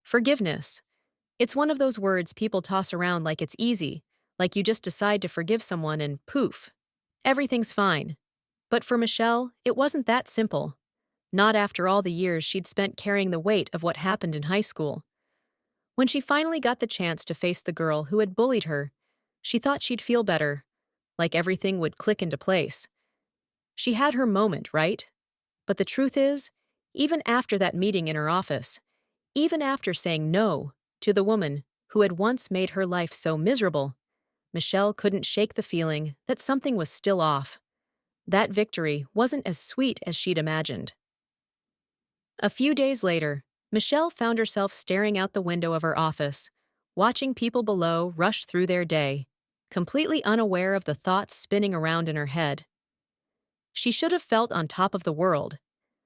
Forgiveness. It's one of those words people toss around like it's easy, like you just decide to forgive someone and poof, everything's fine. But for Michelle, it wasn't that simple. Not after all the years she'd spent carrying the weight of what happened in high school. When she finally got the chance to face the girl who had bullied her, she thought she'd feel better, like everything would click into place. She had her moment, right? But the truth is, even after that meeting in her office, even after saying no to the woman who had once made her life so miserable, Michelle couldn't shake the feeling that something was still off. That victory wasn't as sweet as she'd imagined. A few days later, Michelle found herself staring out the window of her office, watching people below rush through their day, completely unaware of the thoughts spinning around in her head. She should have felt on top of the world.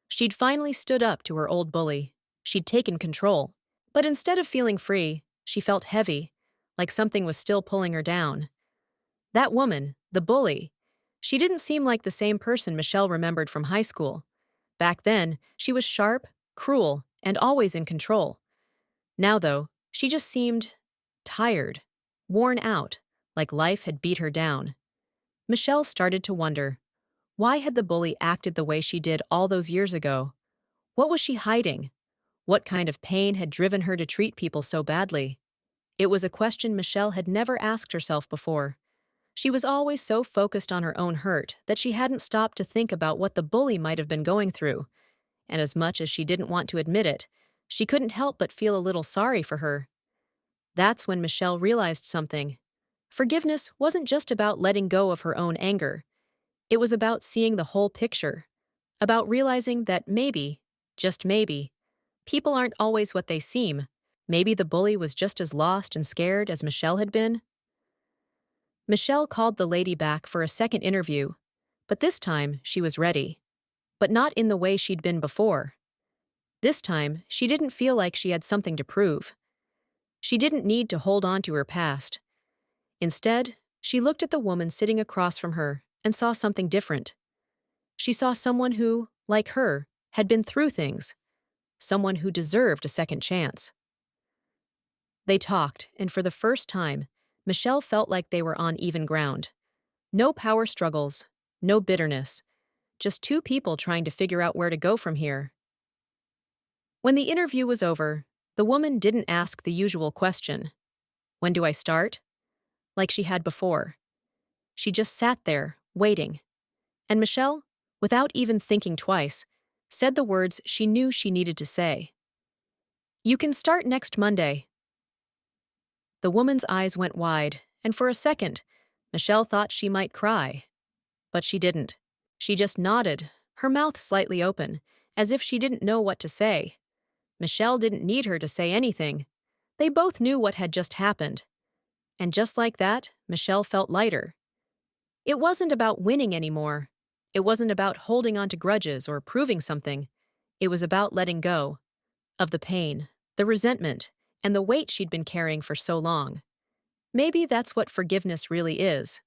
She'd finally stood up to her old bully. She'd taken control. But instead of feeling free, she felt heavy, like something was still pulling her down. That woman, the bully, she didn't seem like the same person Michelle remembered from high school. Back then, she was sharp, cruel, and always in control. Now, though, she just seemed tired, worn out, like life had beat her down. Michelle started to wonder, why had the bully acted the way she did all those years ago? What was she hiding? What kind of pain had driven her to treat people so badly? It was a question Michelle had never asked herself before. She was always so focused on her own hurt that she hadn't stopped to think about what the bully might have been going through. And as much as she didn't want to admit it, she couldn't help but feel a little sorry for her. That's when Michelle realized something. Forgiveness wasn't just about letting go of her own anger. It was about seeing the whole picture. About realizing that maybe, just maybe, people aren't always what they seem. Maybe the bully was just as lost and scared as Michelle had been. Michelle called the lady back for a second interview, but this time she was ready. But not in the way she'd been before. This time, she didn't feel like she had something to prove. She didn't need to hold on to her past. Instead, she looked at the woman sitting across from her and saw something different. She saw someone who, like her, had been through things. Someone who deserved a second chance. They talked, and for the first time, Michelle felt like they were on even ground. No power struggles, no bitterness. Just two people trying to figure out where to go from here. When the interview was over, the woman didn't ask the usual question. When do I start? Like she had before. She just sat there, waiting. And Michelle, without even thinking twice, said the words she knew she needed to say. You can start next Monday. The woman's eyes went wide, and for a second, Michelle thought she might cry. But she didn't. She just nodded, her mouth slightly open, as if she didn't know what to say. Michelle didn't need her to say anything. They both knew what had just happened. And just like that, Michelle felt lighter. It wasn't about winning anymore. It wasn't about holding on to grudges or proving something. It was about letting go of the pain, the resentment, and the weight she'd been carrying for so long. Maybe that's what forgiveness really is.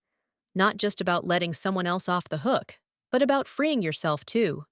Not just about letting someone else off the hook, but about freeing yourself too.